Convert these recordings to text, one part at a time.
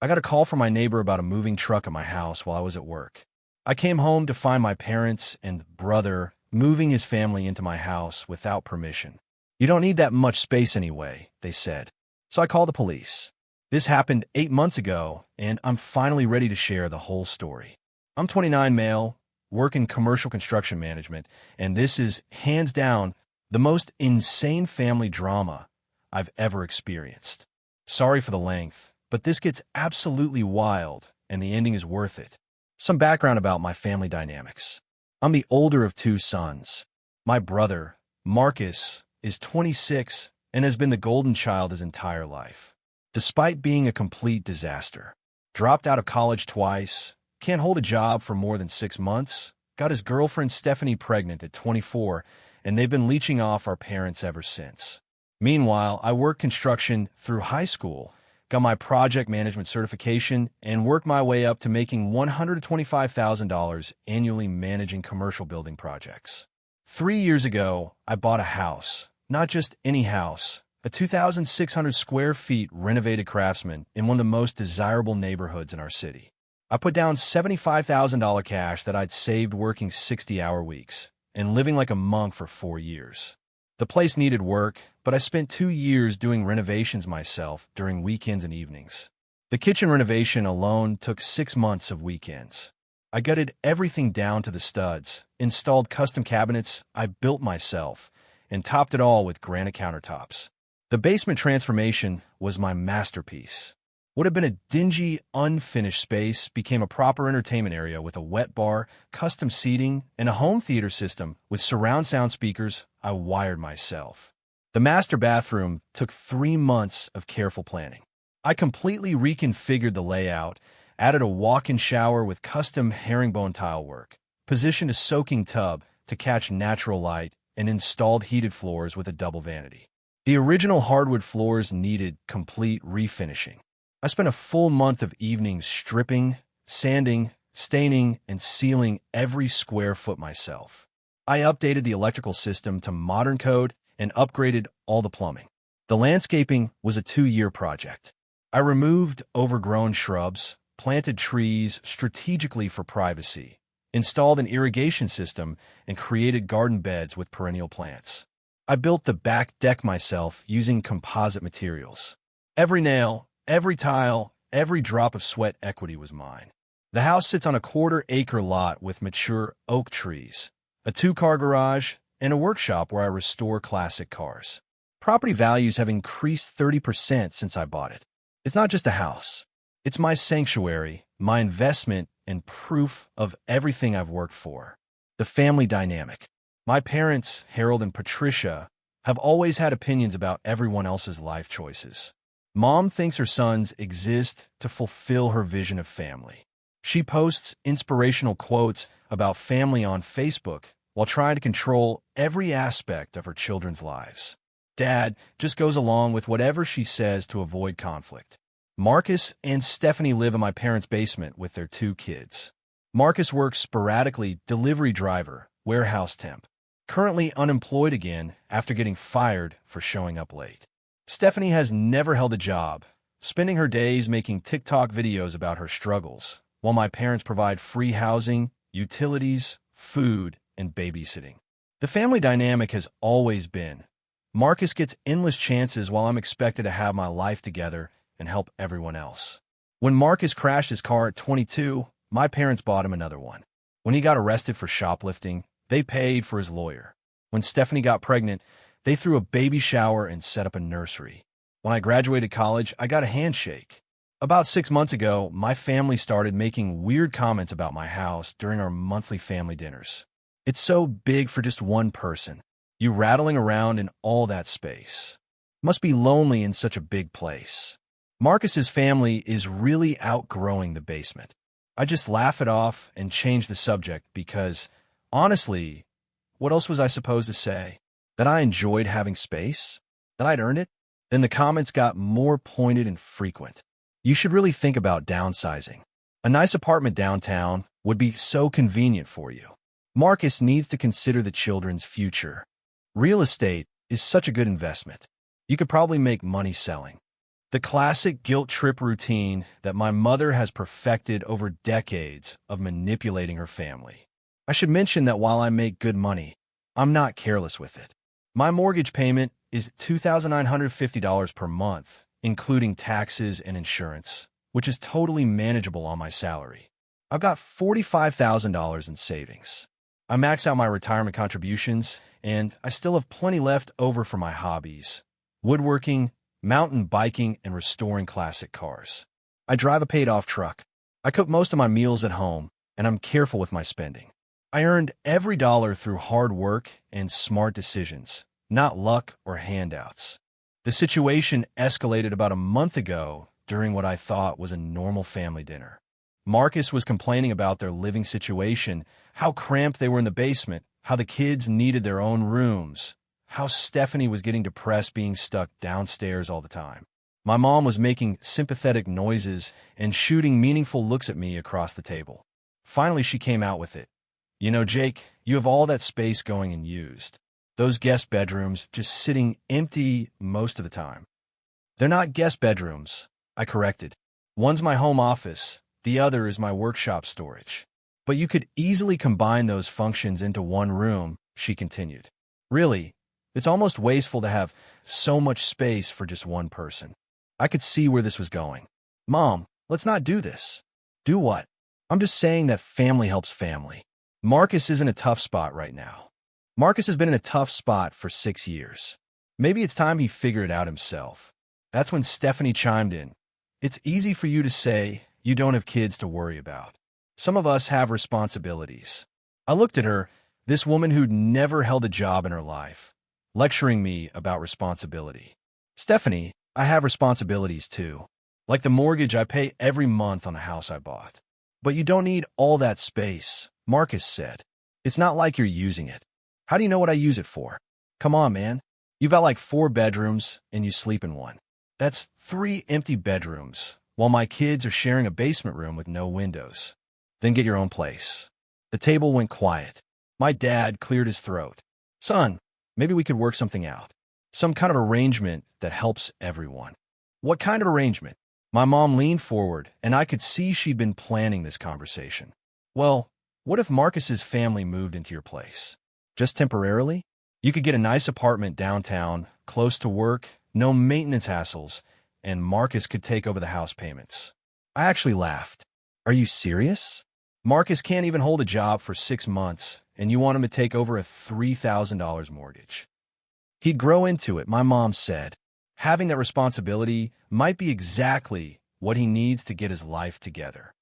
I got a call from my neighbor about a moving truck at my house while I was at work. I came home to find my parents and brother moving his family into my house without permission. "You don't need that much space anyway," they said. So I called the police. This happened 8 months ago, and I'm finally ready to share the whole story. I'm 29 male, work in commercial construction management, and this is, hands down, the most insane family drama I've ever experienced. Sorry for the length, but this gets absolutely wild, and the ending is worth it. Some background about my family dynamics. I'm the older of two sons. My brother, Marcus, is 26 and has been the golden child his entire life. Despite being a complete disaster, dropped out of college twice, can't hold a job for more than 6 months, got his girlfriend Stephanie pregnant at 24, and they've been leeching off our parents ever since. Meanwhile, I worked construction through high school, got my project management certification, and worked my way up to making $125,000 annually managing commercial building projects. 3 years ago, I bought a house, not just any house, a 2,600 square feet renovated Craftsman in one of the most desirable neighborhoods in our city. I put down $75,000 cash that I'd saved working 60-hour weeks and living like a monk for 4 years. The place needed work, but I spent 2 years doing renovations myself during weekends and evenings. The kitchen renovation alone took 6 months of weekends. I gutted everything down to the studs, installed custom cabinets I built myself, and topped it all with granite countertops. The basement transformation was my masterpiece. What had been a dingy, unfinished space became a proper entertainment area with a wet bar, custom seating, and a home theater system with surround sound speakers I wired myself. The master bathroom took 3 months of careful planning. I completely reconfigured the layout, added a walk-in shower with custom herringbone tile work, positioned a soaking tub to catch natural light, and installed heated floors with a double vanity. The original hardwood floors needed complete refinishing. I spent a full month of evenings stripping, sanding, staining, and sealing every square foot myself. I updated the electrical system to modern code and upgraded all the plumbing. The landscaping was a 2-year project. I removed overgrown shrubs, planted trees strategically for privacy, installed an irrigation system, and created garden beds with perennial plants. I built the back deck myself using composite materials. Every nail, every tile, every drop of sweat equity was mine. The house sits on a 1/4-acre lot with mature oak trees, a 2-car garage, and a workshop where I restore classic cars. Property values have increased 30% since I bought it. It's not just a house. It's my sanctuary, my investment, and proof of everything I've worked for. The family dynamic. My parents, Harold and Patricia, have always had opinions about everyone else's life choices. Mom thinks her sons exist to fulfill her vision of family. She posts inspirational quotes about family on Facebook while trying to control every aspect of her children's lives. Dad just goes along with whatever she says to avoid conflict. Marcus and Stephanie live in my parents' basement with their 2 kids. Marcus works sporadically delivery driver, warehouse temp. Currently unemployed again after getting fired for showing up late. Stephanie has never held a job, spending her days making TikTok videos about her struggles, while my parents provide free housing, utilities, food, and babysitting. The family dynamic has always been, Marcus gets endless chances while I'm expected to have my life together and help everyone else. When Marcus crashed his car at 22, my parents bought him another one. When he got arrested for shoplifting, they paid for his lawyer. When Stephanie got pregnant, they threw a baby shower and set up a nursery. When I graduated college, I got a handshake. About 6 months ago, my family started making weird comments about my house during our monthly family dinners. It's so big for just one person. You rattling around in all that space. Must be lonely in such a big place. Marcus's family is really outgrowing the basement. I just laugh it off and change the subject because, honestly, what else was I supposed to say? That I enjoyed having space? That I'd earned it? Then the comments got more pointed and frequent. You should really think about downsizing. A nice apartment downtown would be so convenient for you. Marcus needs to consider the children's future. Real estate is such a good investment. You could probably make money selling. The classic guilt trip routine that my mother has perfected over decades of manipulating her family. I should mention that while I make good money, I'm not careless with it. My mortgage payment is $2,950 per month, including taxes and insurance, which is totally manageable on my salary. I've got $45,000 in savings. I max out my retirement contributions, and I still have plenty left over for my hobbies: woodworking, mountain biking, and restoring classic cars. I drive a paid-off truck. I cook most of my meals at home, and I'm careful with my spending. I earned every dollar through hard work and smart decisions, not luck or handouts. The situation escalated about a month ago during what I thought was a normal family dinner. Marcus was complaining about their living situation, how cramped they were in the basement, how the kids needed their own rooms, how Stephanie was getting depressed being stuck downstairs all the time. My mom was making sympathetic noises and shooting meaningful looks at me across the table. Finally, she came out with it. "You know, Jake, you have all that space going unused. Those guest bedrooms just sitting empty most of the time." "They're not guest bedrooms," I corrected. "One's my home office, the other is my workshop storage. But you could easily combine those functions into one room," she continued. "Really, it's almost wasteful to have so much space for just one person." I could see where this was going. "Mom, let's not do this." "Do what?" "I'm just saying that family helps family. Marcus is in a tough spot right now. Marcus has been in a tough spot for 6 years. Maybe it's time he figured it out himself." That's when Stephanie chimed in. "It's easy for you to say you don't have kids to worry about. Some of us have responsibilities." I looked at her, this woman who'd never held a job in her life, lecturing me about responsibility. "Stephanie, I have responsibilities too. Like the mortgage I pay every month on the house I bought." "But you don't need all that space," Marcus said. "It's not like you're using it." "How do you know what I use it for?" "Come on, man. You've got like 4 bedrooms and you sleep in one. That's 3 empty bedrooms, while my kids are sharing a basement room with no windows. Then get your own place." The table went quiet. My dad cleared his throat. "Son, maybe we could work something out. Some kind of arrangement that helps everyone." "What kind of arrangement?" My mom leaned forward, and I could see she'd been planning this conversation. "Well, what if Marcus's family moved into your place? Just temporarily? You could get a nice apartment downtown, close to work, no maintenance hassles, and Marcus could take over the house payments." I actually laughed. "Are you serious? Marcus can't even hold a job for 6 months, and you want him to take over a $3,000 mortgage?" "He'd grow into it," my mom said. "Having that responsibility might be exactly what he needs to get his life together."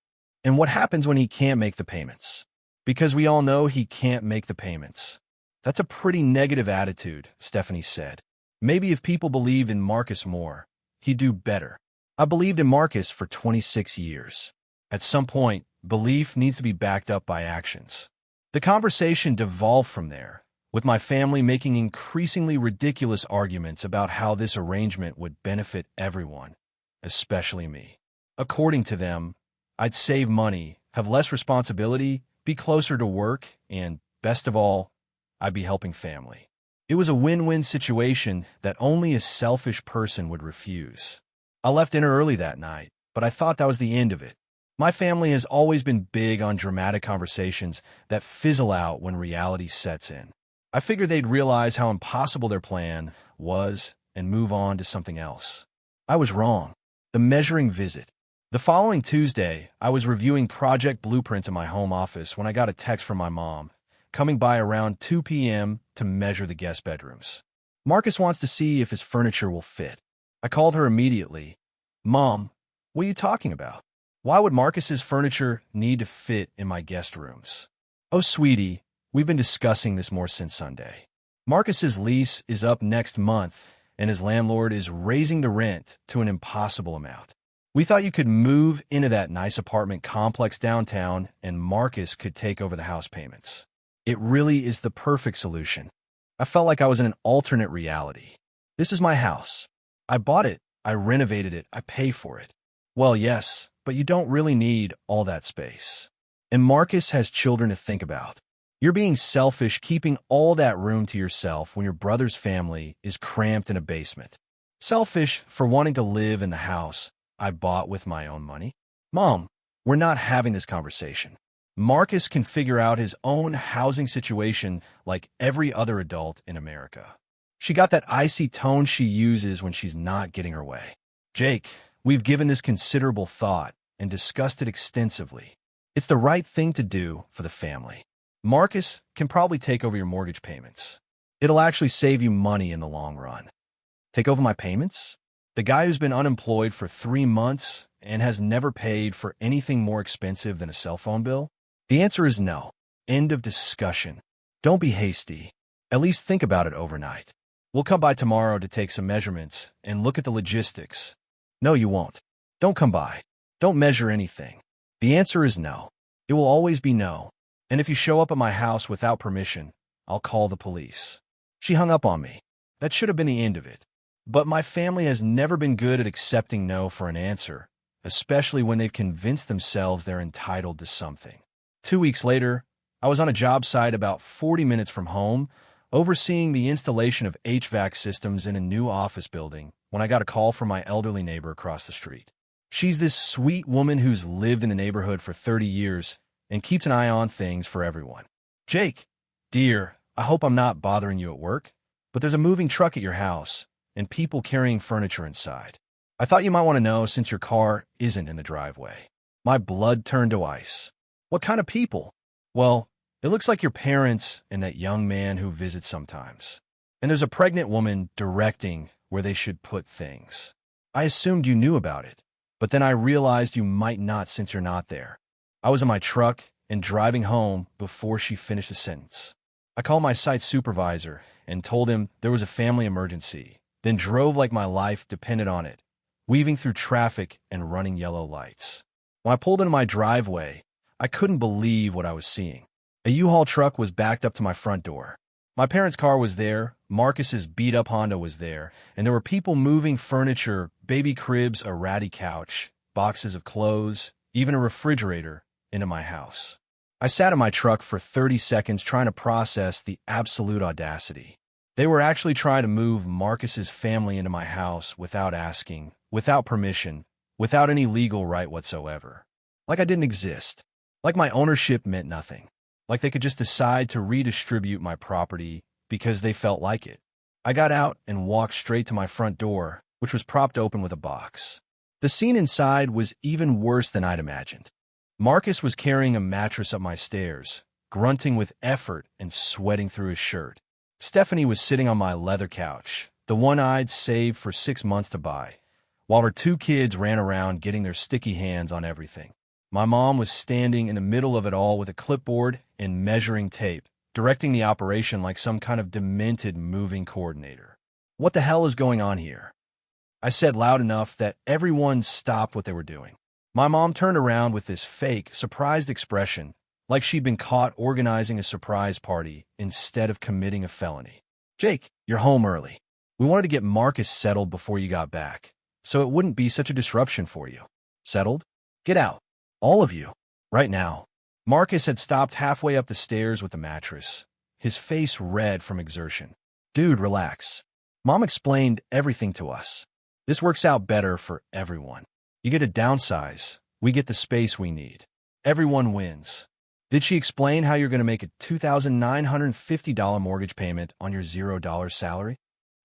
"And what happens when he can't make the payments?" "Because we all know he can't make the payments." "That's a pretty negative attitude," Stephanie said. "Maybe if people believed in Marcus more, he'd do better." I believed in Marcus for 26 years. At some point, belief needs to be backed up by actions. The conversation devolved from there, with my family making increasingly ridiculous arguments about how this arrangement would benefit everyone, especially me. According to them, I'd save money, have less responsibility, be closer to work, and, best of all, I'd be helping family. It was a win-win situation that only a selfish person would refuse. I left dinner early that night, but I thought that was the end of it. My family has always been big on dramatic conversations that fizzle out when reality sets in. I figured they'd realize how impossible their plan was and move on to something else. I was wrong. The measuring visit. The following Tuesday, I was reviewing project blueprints in my home office when I got a text from my mom, coming by around 2 p.m. to measure the guest bedrooms. "Marcus wants to see if his furniture will fit." I called her immediately. "Mom, what are you talking about? Why would Marcus's furniture need to fit in my guest rooms?" "Oh, sweetie, we've been discussing this more since Sunday. Marcus's lease is up next month, and his landlord is raising the rent to an impossible amount. We thought you could move into that nice apartment complex downtown, and Marcus could take over the house payments. It really is the perfect solution." I felt like I was in an alternate reality. This is my house. I bought it, I renovated it, I pay for it. "Well, yes, but you don't really need all that space. And Marcus has children to think about. You're being selfish keeping all that room to yourself when your brother's family is cramped in a basement." Selfish for wanting to live in the house I bought with my own money? Mom, we're not having this conversation. Marcus can figure out his own housing situation like every other adult in America. She got that icy tone she uses when she's not getting her way. Jake, we've given this considerable thought and discussed it extensively. It's the right thing to do for the family. Marcus can probably take over your mortgage payments. It'll actually save you money in the long run. Take over my payments? The guy who's been unemployed for 3 months and has never paid for anything more expensive than a cell phone bill? The answer is no. End of discussion. Don't be hasty. At least think about it overnight. We'll come by tomorrow to take some measurements and look at the logistics. No, you won't. Don't come by. Don't measure anything. The answer is no. It will always be no. And if you show up at my house without permission, I'll call the police. She hung up on me. That should have been the end of it. But my family has never been good at accepting no for an answer, especially when they've convinced themselves they're entitled to something. 2 weeks later, I was on a job site about 40 minutes from home, overseeing the installation of HVAC systems in a new office building when I got a call from my elderly neighbor across the street. She's this sweet woman who's lived in the neighborhood for 30 years and keeps an eye on things for everyone. Jake, dear, I hope I'm not bothering you at work, but there's a moving truck at your house and people carrying furniture inside. I thought you might want to know since your car isn't in the driveway. My blood turned to ice. What kind of people? Well, it looks like your parents and that young man who visits sometimes. And there's a pregnant woman directing where they should put things. I assumed you knew about it, but then I realized you might not since you're not there. I was in my truck and driving home before she finished the sentence. I called my site supervisor and told him there was a family emergency, then drove like my life depended on it, weaving through traffic and running yellow lights. When I pulled into my driveway, I couldn't believe what I was seeing. A U-Haul truck was backed up to my front door. My parents' car was there, Marcus's beat-up Honda was there, and there were people moving furniture, baby cribs, a ratty couch, boxes of clothes, even a refrigerator, into my house. I sat in my truck for 30 seconds trying to process the absolute audacity. They were actually trying to move Marcus's family into my house without asking, without permission, without any legal right whatsoever. Like I didn't exist. Like my ownership meant nothing. Like they could just decide to redistribute my property because they felt like it. I got out and walked straight to my front door, which was propped open with a box. The scene inside was even worse than I'd imagined. Marcus was carrying a mattress up my stairs, grunting with effort and sweating through his shirt. Stephanie was sitting on my leather couch, the one I'd saved for 6 months to buy, while her 2 kids ran around getting their sticky hands on everything. My mom was standing in the middle of it all with a clipboard and measuring tape, directing the operation like some kind of demented moving coordinator. What the hell is going on here? I said loud enough that everyone stopped what they were doing. My mom turned around with this fake, surprised expression, like she'd been caught organizing a surprise party instead of committing a felony. Jake, you're home early. We wanted to get Marcus settled before you got back, so it wouldn't be such a disruption for you. Settled? Get out. All of you. Right now. Marcus had stopped halfway up the stairs with the mattress, his face red from exertion. Dude, relax. Mom explained everything to us. This works out better for everyone. You get a downsize. We get the space we need. Everyone wins. Did she explain how you're going to make a $2,950 mortgage payment on your $0 salary?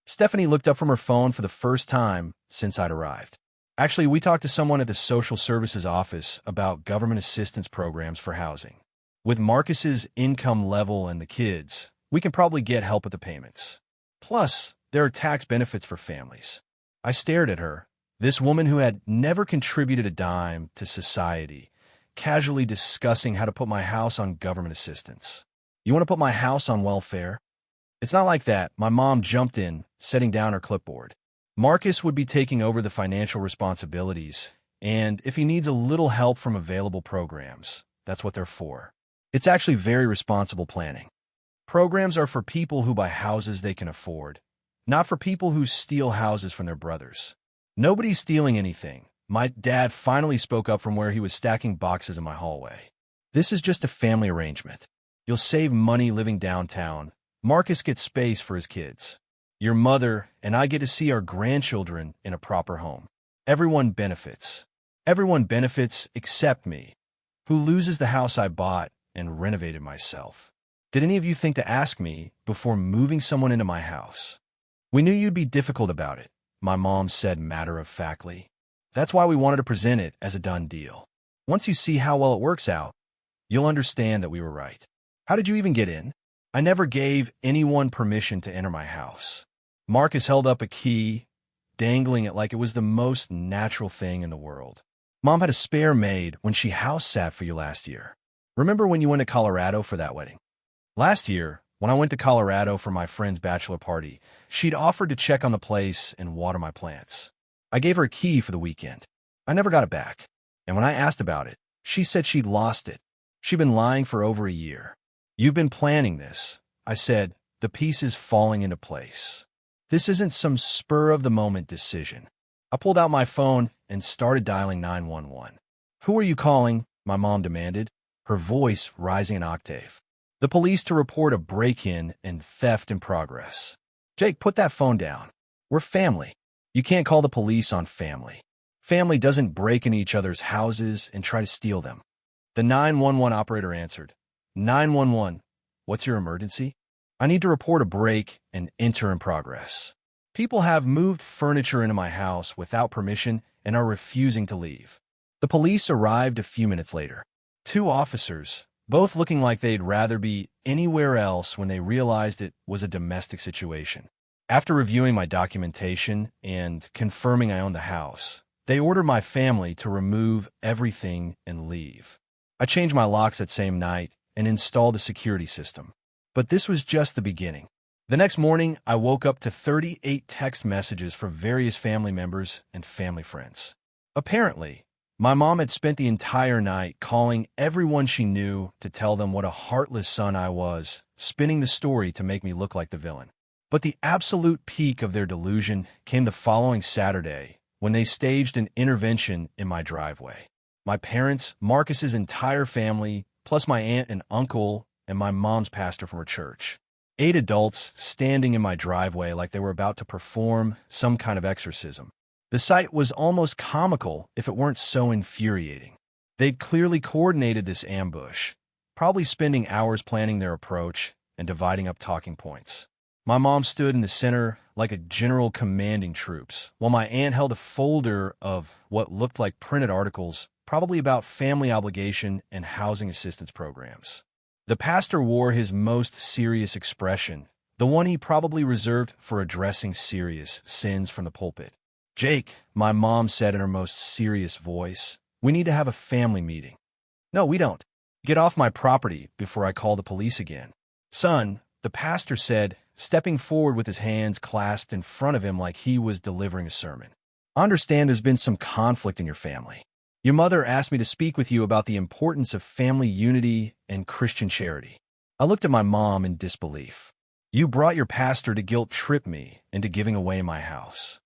Stephanie looked up from her phone for the first time since I'd arrived. Actually, we talked to someone at the social services office about government assistance programs for housing. With Marcus's income level and the kids, we can probably get help with the payments. Plus, there are tax benefits for families. I stared at her, this woman who had never contributed a dime to society, casually discussing how to put my house on government assistance. You want to put my house on welfare? It's not like that. My mom jumped in, setting down her clipboard. Marcus would be taking over the financial responsibilities, and if he needs a little help from available programs, that's what they're for. It's actually very responsible planning. Programs are for people who buy houses they can afford, not for people who steal houses from their brothers. Nobody's stealing anything. My dad finally spoke up from where he was stacking boxes in my hallway. This is just a family arrangement. You'll save money living downtown. Marcus gets space for his kids. your mother, and I get to see our grandchildren in a proper home. Everyone benefits. Everyone benefits except me, who loses the house I bought and renovated myself. Did any of you think to ask me before moving someone into my house? We knew you'd be difficult about it, my mom said matter-of-factly. That's why we wanted to present it as a done deal. Once you see how well it works out, you'll understand that we were right. How did you even get in? I never gave anyone permission to enter my house. Marcus held up a key, dangling it like it was the most natural thing in the world. Mom had a spare maid when she house sat for you last year. Remember when you went to Colorado for that wedding? Last year, when I went to Colorado for my friend's bachelor party, she'd offered to check on the place and water my plants. I gave her a key for the weekend. I never got it back. And when I asked about it, she said she'd lost it. She'd been lying for over a year. You've been planning this, I said, the pieces falling into place. This isn't some spur-of-the-moment decision. I pulled out my phone and started dialing 911. Who are you calling? My mom demanded, her voice rising an octave. The police to report a break-in and theft in progress. Jake, put that phone down. We're family. You can't call the police on family. Family doesn't break into each other's houses and try to steal them. The 911 operator answered. 911, what's your emergency? I need to report a break and enter in progress. People have moved furniture into my house without permission and are refusing to leave. The police arrived a few minutes later. 2 officers, both looking like they'd rather be anywhere else when they realized it was a domestic situation. After reviewing my documentation and confirming I owned the house, they ordered my family to remove everything and leave. I changed my locks that same night and installed a security system. But this was just the beginning. The next morning, I woke up to 38 text messages from various family members and family friends. Apparently, my mom had spent the entire night calling everyone she knew to tell them what a heartless son I was, spinning the story to make me look like the villain. But the absolute peak of their delusion came the following Saturday, when they staged an intervention in my driveway. My parents, Marcus's entire family, plus my aunt and uncle, and my mom's pastor from her church. 8 adults standing in my driveway like they were about to perform some kind of exorcism. The sight was almost comical if it weren't so infuriating. They'd clearly coordinated this ambush, probably spending hours planning their approach and dividing up talking points. My mom stood in the center like a general commanding troops, while my aunt held a folder of what looked like printed articles, probably about family obligation and housing assistance programs. The pastor wore his most serious expression, the one he probably reserved for addressing serious sins from the pulpit. Jake, my mom said in her most serious voice, we need to have a family meeting. No, we don't. Get off my property before I call the police again. Son, the pastor said, stepping forward with his hands clasped in front of him like he was delivering a sermon. I understand there's been some conflict in your family. Your mother asked me to speak with you about the importance of family unity and Christian charity. I looked at my mom in disbelief. You brought your pastor to guilt-trip me into giving away my house.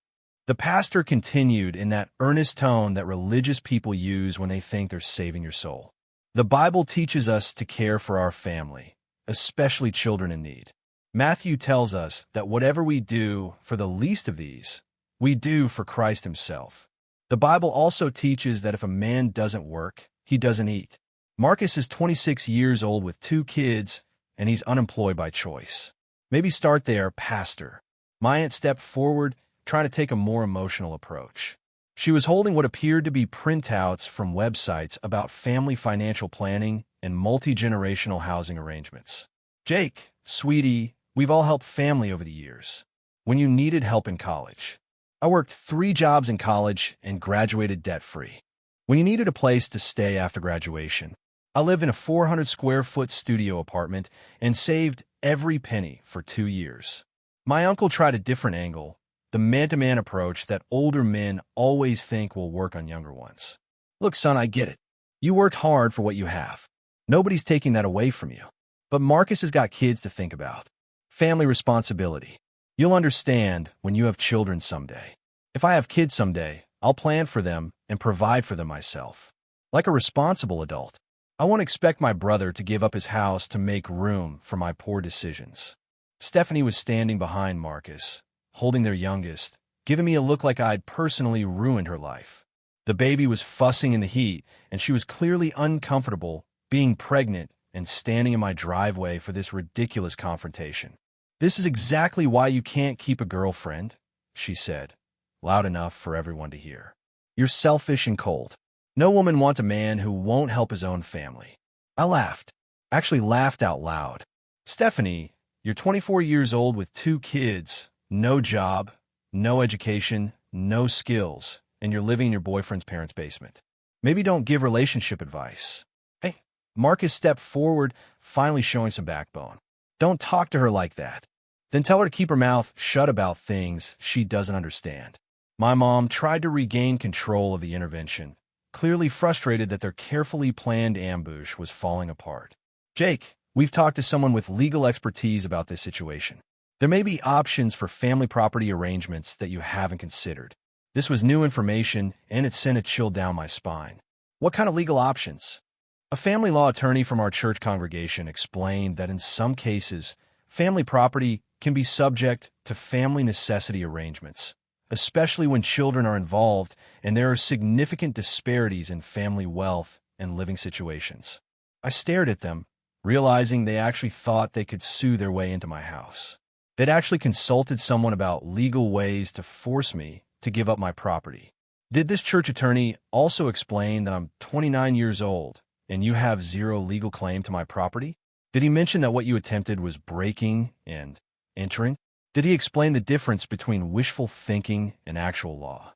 The pastor continued in that earnest tone that religious people use when they think they're saving your soul. The Bible teaches us to care for our family, especially children in need. Matthew tells us that whatever we do for the least of these, we do for Christ himself. The Bible also teaches that if a man doesn't work, he doesn't eat. Marcus is 26 years old with 2 kids, and he's unemployed by choice. Maybe start there, pastor. My aunt stepped forward, trying to take a more emotional approach. She was holding what appeared to be printouts from websites about family financial planning and multi-generational housing arrangements. Jake, sweetie, we've all helped family over the years. When you needed help in college. I worked 3 jobs in college and graduated debt-free. When you needed a place to stay after graduation, I lived in a 400-square-foot studio apartment and saved every penny for 2 years. My uncle tried a different angle, the man-to-man approach that older men always think will work on younger ones. Look, son, I get it. You worked hard for what you have. Nobody's taking that away from you. But Marcus has got kids to think about. Family responsibility. You'll understand when you have children someday. If I have kids someday, I'll plan for them and provide for them myself. Like a responsible adult, I won't expect my brother to give up his house to make room for my poor decisions. Stephanie was standing behind Marcus, holding their youngest, giving me a look like I'd personally ruined her life. The baby was fussing in the heat, and she was clearly uncomfortable being pregnant and standing in my driveway for this ridiculous confrontation. "This is exactly why you can't keep a girlfriend," she said, loud enough for everyone to hear. "You're selfish and cold. No woman wants a man who won't help his own family." I laughed. Actually laughed out loud. "Stephanie, you're 24 years old with 2 kids, no job, no education, no skills, and you're living in your boyfriend's parents' basement. Maybe don't give relationship advice." Hey, Marcus stepped forward, finally showing some backbone. "Don't talk to her like that. Then tell her to keep her mouth shut about things she doesn't understand." My mom tried to regain control of the intervention, clearly frustrated that their carefully planned ambush was falling apart. "Jake, we've talked to someone with legal expertise about this situation. There may be options for family property arrangements that you haven't considered." This was new information, and it sent a chill down my spine. "What kind of legal options?" A family law attorney from our church congregation explained that in some cases, family property can be subject to family necessity arrangements, especially when children are involved and there are significant disparities in family wealth and living situations. I stared at them, realizing they actually thought they could sue their way into my house. They'd actually consulted someone about legal ways to force me to give up my property. Did this church attorney also explain that I'm 29 years old and you have zero legal claim to my property? Did he mention that what you attempted was breaking and entering? Did he explain the difference between wishful thinking and actual law?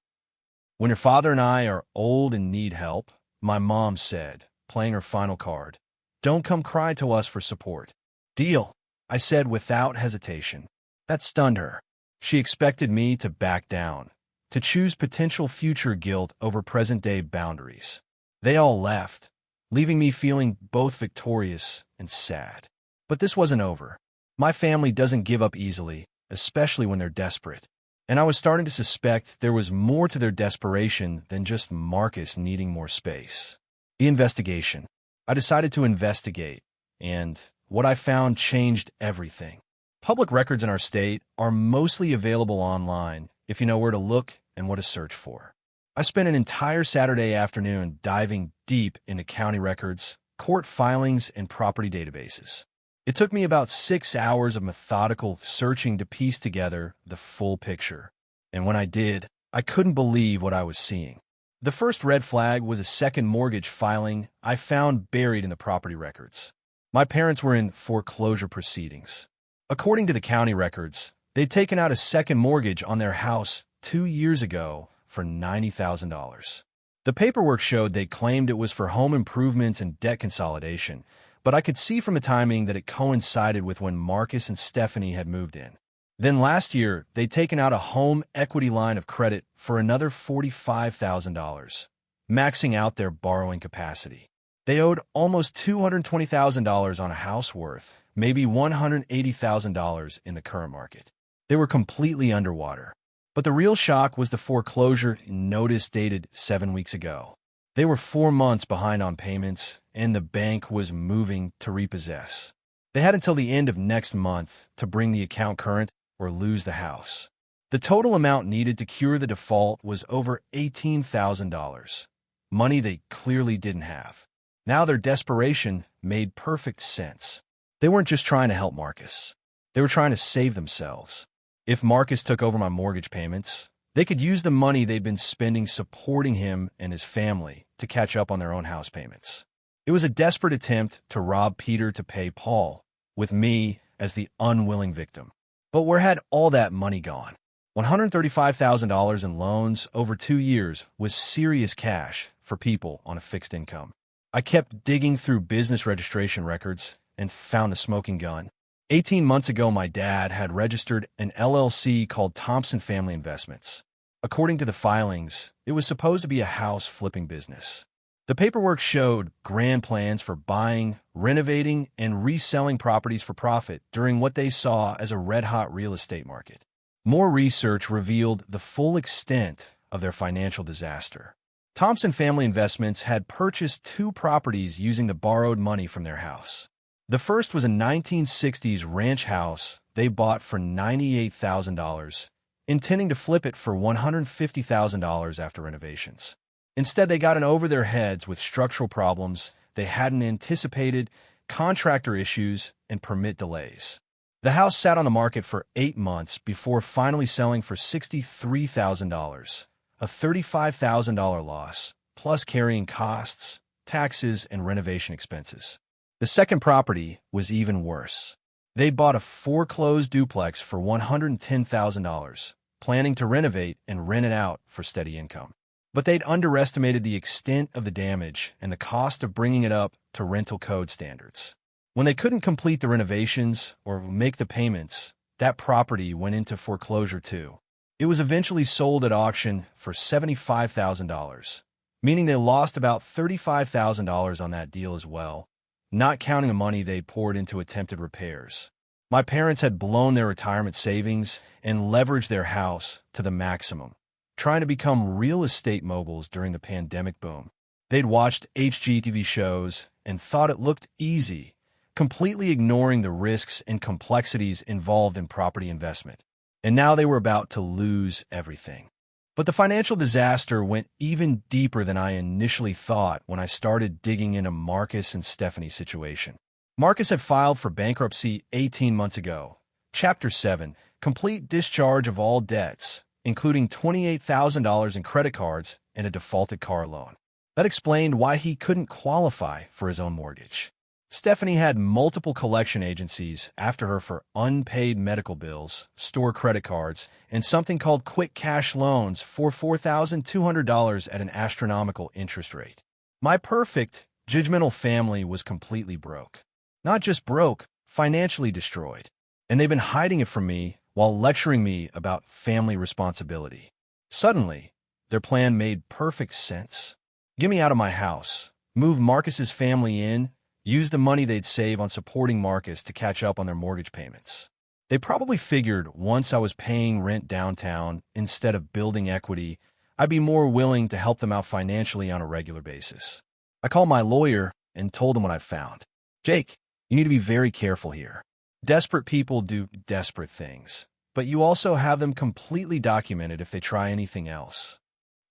"When your father and I are old and need help," my mom said, playing her final card, "don't come cry to us for support." "Deal," I said without hesitation. That stunned her. She expected me to back down, to choose potential future guilt over present-day boundaries. They all left, leaving me feeling both victorious and sad. But this wasn't over. My family doesn't give up easily, especially when they're desperate. And I was starting to suspect there was more to their desperation than just Marcus needing more space. The investigation. I decided to investigate, and what I found changed everything. Public records in our state are mostly available online if you know where to look and what to search for. I spent an entire Saturday afternoon diving deep into county records, court filings, and property databases. It took me about 6 hours of methodical searching to piece together the full picture. And when I did, I couldn't believe what I was seeing. The first red flag was a second mortgage filing I found buried in the property records. My parents were in foreclosure proceedings. According to the county records, they'd taken out a second mortgage on their house 2 years ago for $90,000. The paperwork showed they claimed it was for home improvements and debt consolidation, but I could see from the timing that it coincided with when Marcus and Stephanie had moved in. Then last year, they'd taken out a home equity line of credit for another $45,000, maxing out their borrowing capacity. They owed almost $220,000 on a house worth maybe $180,000 in the current market. They were completely underwater. But the real shock was the foreclosure notice dated 7 weeks ago. They were 4 months behind on payments, and the bank was moving to repossess. They had until the end of next month to bring the account current or lose the house. The total amount needed to cure the default was over $18,000, money they clearly didn't have. Now their desperation made perfect sense. They weren't just trying to help Marcus. They were trying to save themselves. If Marcus took over my mortgage payments, they could use the money they'd been spending supporting him and his family to catch up on their own house payments. It was a desperate attempt to rob Peter to pay Paul, with me as the unwilling victim. But where had all that money gone? $135,000 in loans over 2 years was serious cash for people on a fixed income. I kept digging through business registration records and found the smoking gun. 18 months ago, my dad had registered an LLC called Thompson Family Investments. According to the filings, it was supposed to be a house flipping business. The paperwork showed grand plans for buying, renovating, and reselling properties for profit during what they saw as a red-hot real estate market. More research revealed the full extent of their financial disaster. Thompson Family Investments had purchased 2 properties using the borrowed money from their house. The first was a 1960s ranch house they bought for $98,000 intending to flip it for $150,000 after renovations. Instead, they got in over their heads with structural problems they hadn't anticipated, contractor issues, and permit delays. The house sat on the market for 8 months before finally selling for $63,000, a $35,000 loss, plus carrying costs, taxes, and renovation expenses. The second property was even worse. They bought a foreclosed duplex for $110,000, planning to renovate and rent it out for steady income. But they'd underestimated the extent of the damage and the cost of bringing it up to rental code standards. When they couldn't complete the renovations or make the payments, that property went into foreclosure too. It was eventually sold at auction for $75,000, meaning they lost about $35,000 on that deal as well, not counting the money they'd poured into attempted repairs. My parents had blown their retirement savings and leveraged their house to the maximum, trying to become real estate moguls during the pandemic boom. They'd watched HGTV shows and thought it looked easy, completely ignoring the risks and complexities involved in property investment. And now they were about to lose everything. But the financial disaster went even deeper than I initially thought when I started digging into Marcus and Stephanie's situation. Marcus had filed for bankruptcy 18 months ago. Chapter 7, complete discharge of all debts, including $28,000 in credit cards and a defaulted car loan. That explained why he couldn't qualify for his own mortgage. Stephanie had multiple collection agencies after her for unpaid medical bills, store credit cards, and something called quick cash loans for $4,200 at an astronomical interest rate. My perfect, judgmental family was completely broke. Not just broke, financially destroyed. And they've been hiding it from me while lecturing me about family responsibility. Suddenly, their plan made perfect sense. Get me out of my house, move Marcus's family in, use the money they'd save on supporting Marcus to catch up on their mortgage payments. They probably figured once I was paying rent downtown instead of building equity, I'd be more willing to help them out financially on a regular basis. I called my lawyer and told him what I found. Jake, you need to be very careful here. Desperate people do desperate things, but you also have them completely documented if they try anything else.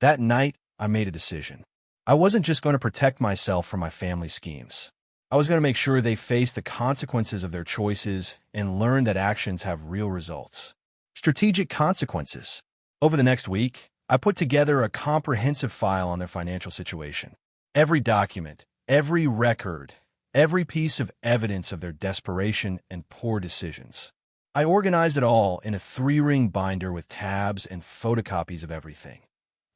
That night, I made a decision. I wasn't just going to protect myself from my family schemes. I was going to make sure they faced the consequences of their choices and learn that actions have real results. Strategic consequences. Over the next week, I put together a comprehensive file on their financial situation. Every document, every record, every piece of evidence of their desperation and poor decisions. I organized it all in a 3-ring binder with tabs and photocopies of everything.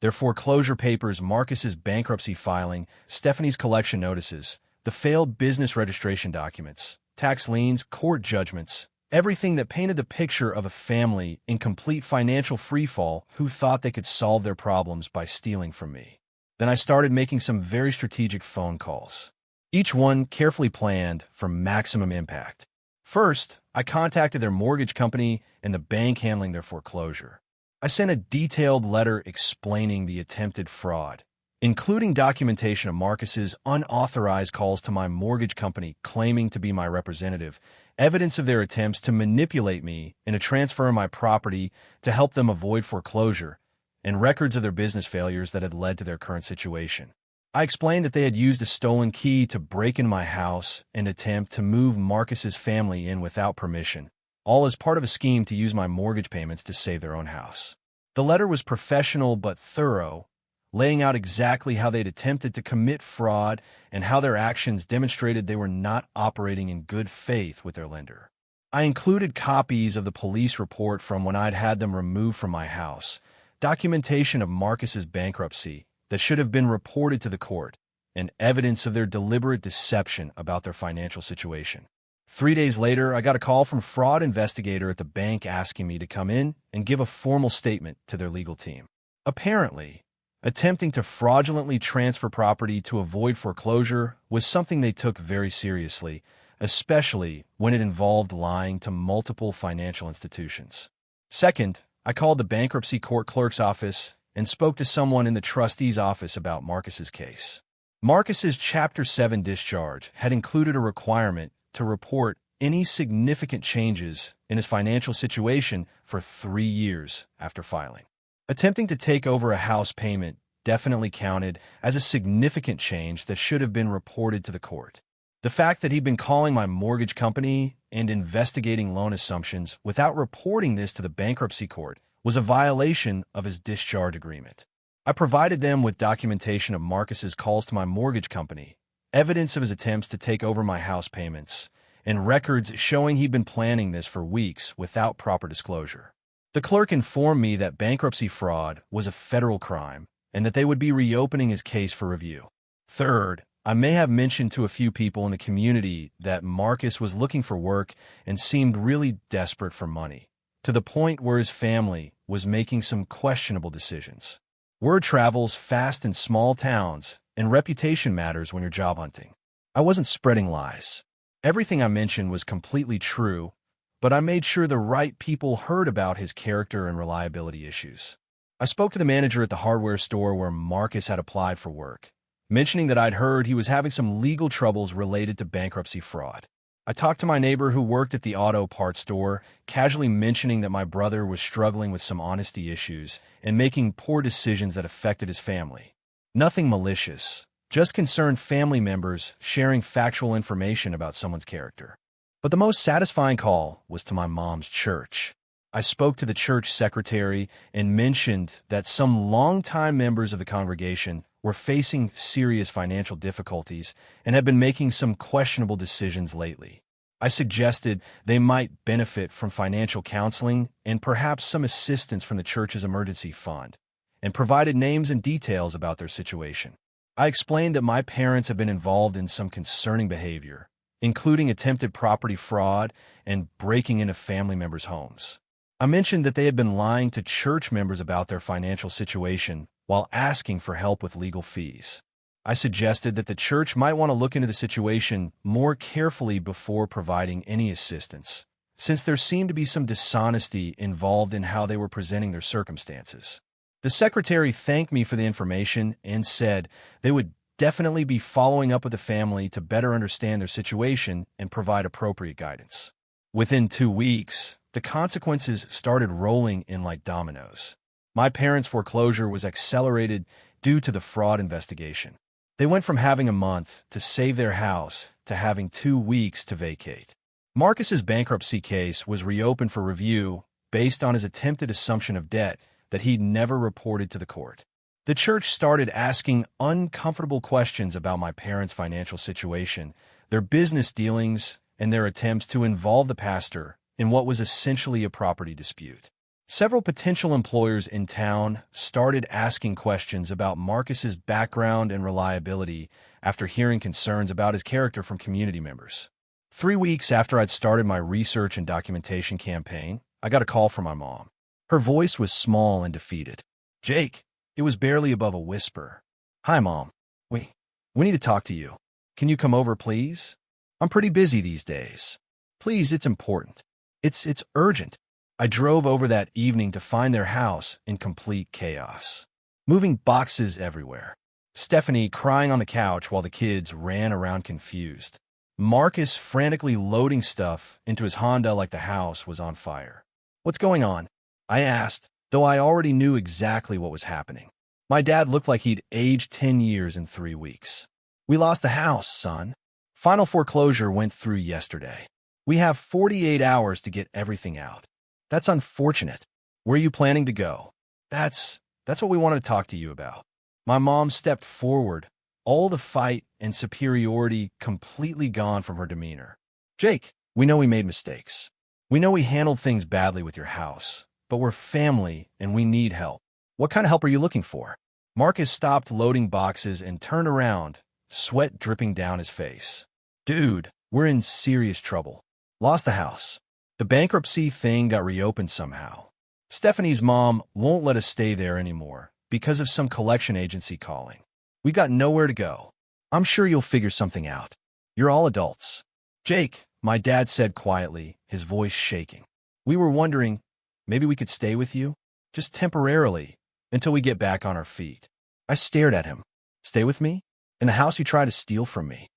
Their foreclosure papers, Marcus's bankruptcy filing, Stephanie's collection notices, the failed business registration documents, tax liens, court judgments, everything that painted the picture of a family in complete financial freefall who thought they could solve their problems by stealing from me. Then I started making some very strategic phone calls, each one carefully planned for maximum impact. First, I contacted their mortgage company and the bank handling their foreclosure. I sent a detailed letter explaining the attempted fraud, including documentation of Marcus's unauthorized calls to my mortgage company claiming to be my representative, evidence of their attempts to manipulate me into transferring my property to help them avoid foreclosure, and records of their business failures that had led to their current situation. I explained that they had used a stolen key to break in my house and attempt to move Marcus's family in without permission, all as part of a scheme to use my mortgage payments to save their own house. The letter was professional but thorough, laying out exactly how they'd attempted to commit fraud and how their actions demonstrated they were not operating in good faith with their lender. I included copies of the police report from when I'd had them removed from my house, documentation of Marcus's bankruptcy that should have been reported to the court, and evidence of their deliberate deception about their financial situation. 3 days later, I got a call from a fraud investigator at the bank asking me to come in and give a formal statement to their legal team. Apparently, attempting to fraudulently transfer property to avoid foreclosure was something they took very seriously, especially when it involved lying to multiple financial institutions. Second, I called the bankruptcy court clerk's office and spoke to someone in the trustee's office about Marcus's case. Marcus's Chapter 7 discharge had included a requirement to report any significant changes in his financial situation for 3 years after filing. Attempting to take over a house payment definitely counted as a significant change that should have been reported to the court. The fact that he'd been calling my mortgage company and investigating loan assumptions without reporting this to the bankruptcy court was a violation of his discharge agreement. I provided them with documentation of Marcus's calls to my mortgage company, evidence of his attempts to take over my house payments, and records showing he'd been planning this for weeks without proper disclosure. The clerk informed me that bankruptcy fraud was a federal crime and that they would be reopening his case for review. Third, I may have mentioned to a few people in the community that Marcus was looking for work and seemed really desperate for money, to the point where his family was making some questionable decisions. Word travels fast in small towns, and reputation matters when you're job hunting. I wasn't spreading lies. Everything I mentioned was completely true, but I made sure the right people heard about his character and reliability issues. I spoke to the manager at the hardware store where Marcus had applied for work, mentioning that I'd heard he was having some legal troubles related to bankruptcy fraud. I talked to my neighbor who worked at the auto parts store, casually mentioning that my brother was struggling with some honesty issues and making poor decisions that affected his family. Nothing malicious, just concerned family members sharing factual information about someone's character. But the most satisfying call was to my mom's church. I spoke to the church secretary and mentioned that some longtime members of the congregation were facing serious financial difficulties and had been making some questionable decisions lately. I suggested they might benefit from financial counseling and perhaps some assistance from the church's emergency fund, and provided names and details about their situation. I explained that my parents have been involved in some concerning behavior, including attempted property fraud and breaking into family members' homes. I mentioned that they had been lying to church members about their financial situation while asking for help with legal fees. I suggested that the church might want to look into the situation more carefully before providing any assistance, since there seemed to be some dishonesty involved in how they were presenting their circumstances. The secretary thanked me for the information and said they would definitely be following up with the family to better understand their situation and provide appropriate guidance. Within 2 weeks, the consequences started rolling in like dominoes. My parents' foreclosure was accelerated due to the fraud investigation. They went from having a month to save their house to having 2 weeks to vacate. Marcus's bankruptcy case was reopened for review based on his attempted assumption of debt that he'd never reported to the court. The church started asking uncomfortable questions about my parents' financial situation, their business dealings, and their attempts to involve the pastor in what was essentially a property dispute. Several potential employers in town started asking questions about Marcus's background and reliability after hearing concerns about his character from community members. 3 weeks after I'd started my research and documentation campaign, I got a call from my mom. Her voice was small and defeated. "Jake," it was barely above a whisper. "Hi, Mom. We need to talk to you. Can you come over, please? I'm pretty busy these days. Please, it's important. It's urgent." I drove over that evening to find their house in complete chaos. Moving boxes everywhere. Stephanie crying on the couch while the kids ran around confused. Marcus frantically loading stuff into his Honda like the house was on fire. "What's going on?" I asked, though I already knew exactly what was happening. My dad looked like he'd aged 10 years in 3 weeks. "We lost the house, son. Final foreclosure went through yesterday. We have 48 hours to get everything out. That's unfortunate. Where are you planning to go?" That's what we wanted to talk to you about." My mom stepped forward, all the fight and superiority completely gone from her demeanor. "Jake, we know we made mistakes. We know we handled things badly with your house, but we're family and we need help. What kind of help are you looking for?" Marcus stopped loading boxes and turned around, sweat dripping down his face. "Dude, we're in serious trouble. Lost the house. The bankruptcy thing got reopened somehow. Stephanie's mom won't let us stay there anymore because of some collection agency calling. We got nowhere to go. I'm sure you'll figure something out. You're all adults." "Jake," my dad said quietly, his voice shaking. "We were wondering, maybe we could stay with you? Just temporarily, until we get back on our feet." I stared at him. "Stay with me? In the house you tried to steal from me?"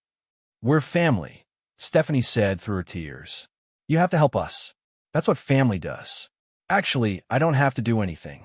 "We're family. Stephanie said through her tears. You have to help us. That's what family does. Actually, I don't have to do anything.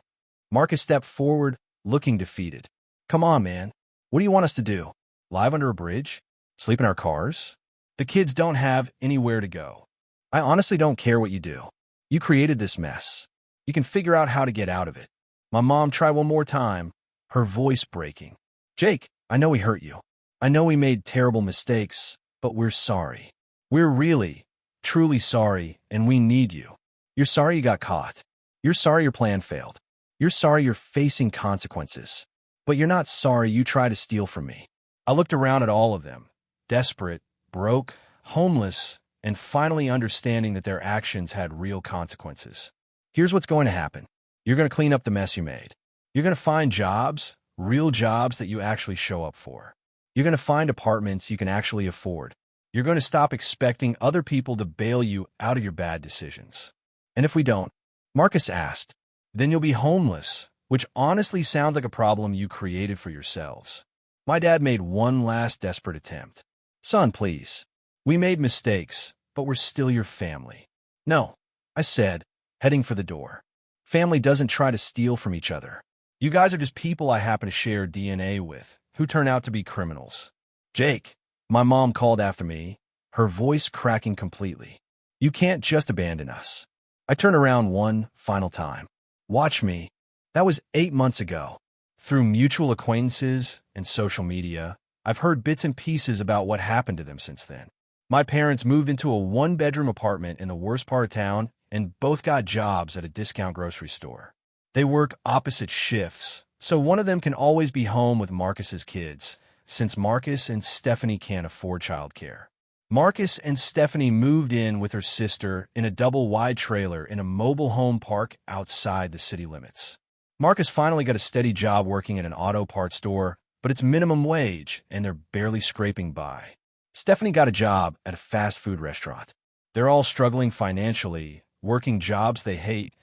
Marcus stepped forward, looking defeated. Come on, man. What do you want us to do? Live under a bridge? Sleep in our cars? The kids don't have anywhere to go. I honestly don't care what you do. You created this mess. You can figure out how to get out of it. My mom tried one more time, her voice breaking. Jake, I know we hurt you. I know we made terrible mistakes, but we're sorry. We're really, truly sorry, and we need you. You're sorry you got caught. You're sorry your plan failed. You're sorry you're facing consequences. But you're not sorry you tried to steal from me. I looked around at all of them, desperate, broke, homeless, and finally understanding that their actions had real consequences. Here's what's going to happen. You're going to clean up the mess you made. You're going to find jobs, real jobs that you actually show up for. You're going to find apartments you can actually afford. You're going to stop expecting other people to bail you out of your bad decisions. And if we don't, Marcus asked, then you'll be homeless, which honestly sounds like a problem you created for yourselves. My dad made one last desperate attempt. Son, please. We made mistakes, but we're still your family. No, I said, heading for the door. Family doesn't try to steal from each other. You guys are just people I happen to share DNA with, who turn out to be criminals. Jake, my mom called after me, her voice cracking completely. You can't just abandon us. I turned around one final time. Watch me. That was 8 months ago. Through mutual acquaintances and social media, I've heard bits and pieces about what happened to them since then. My parents moved into a one-bedroom apartment in the worst part of town and both got jobs at a discount grocery store. They work opposite shifts, so one of them can always be home with Marcus's kids, since Marcus and Stephanie can't afford childcare. Marcus and Stephanie moved in with her sister in a double-wide trailer in a mobile home park outside the city limits. Marcus finally got a steady job working at an auto parts store, but it's minimum wage, and they're barely scraping by. Stephanie got a job at a fast food restaurant. They're all struggling financially, working jobs they hate,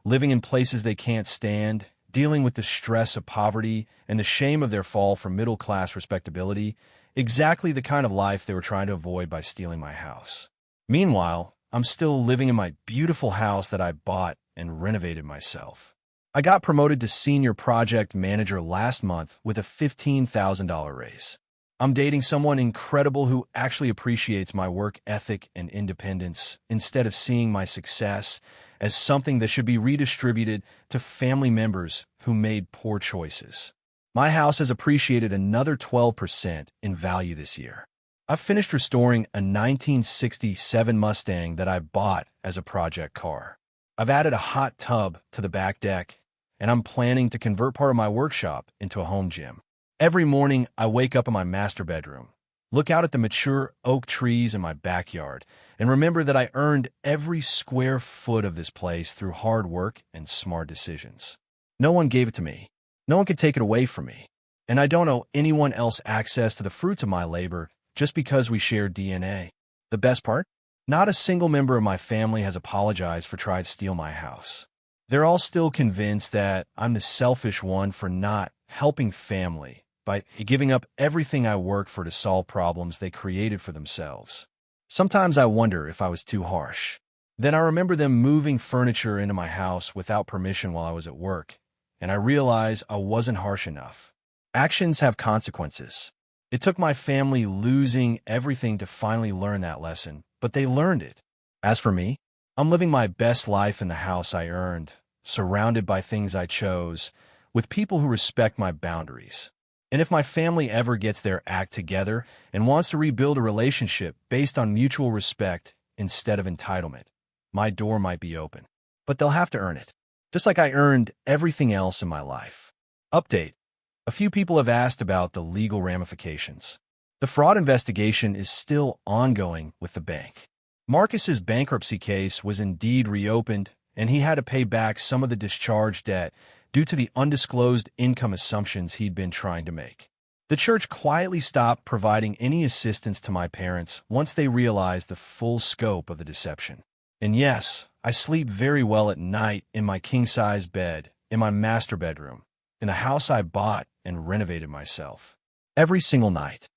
living in places they can't stand, dealing with the stress of poverty and the shame of their fall from middle-class respectability, exactly the kind of life they were trying to avoid by stealing my house. Meanwhile, I'm still living in my beautiful house that I bought and renovated myself. I got promoted to senior project manager last month with a $15,000 raise. I'm dating someone incredible who actually appreciates my work ethic and independence instead of seeing my success as something that should be redistributed to family members who made poor choices. My house has appreciated another 12% in value this year. I've finished restoring a 1967 Mustang that I bought as a project car. I've added a hot tub to the back deck, and I'm planning to convert part of my workshop into a home gym. Every morning, I wake up in my master bedroom, look out at the mature oak trees in my backyard, and remember that I earned every square foot of this place through hard work and smart decisions. No one gave it to me. No one could take it away from me. And I don't owe anyone else access to the fruits of my labor just because we share DNA. The best part? Not a single member of my family has apologized for trying to steal my house. They're all still convinced that I'm the selfish one for not helping family by giving up everything I worked for to solve problems they created for themselves. Sometimes I wonder if I was too harsh. Then I remember them moving furniture into my house without permission while I was at work, and I realize I wasn't harsh enough. Actions have consequences. It took my family losing everything to finally learn that lesson, but they learned it. As for me, I'm living my best life in the house I earned, surrounded by things I chose, with people who respect my boundaries. And if my family ever gets their act together and wants to rebuild a relationship based on mutual respect instead of entitlement, my door might be open. But they'll have to earn it, just like I earned everything else in my life. Update. A few people have asked about the legal ramifications. The fraud investigation is still ongoing with the bank. Marcus's bankruptcy case was indeed reopened, and he had to pay back some of the discharged debt due to the undisclosed income assumptions he'd been trying to make. The church quietly stopped providing any assistance to my parents once they realized the full scope of the deception. And yes, I sleep very well at night in my king-size bed, in my master bedroom, in the house I bought and renovated myself. Every single night.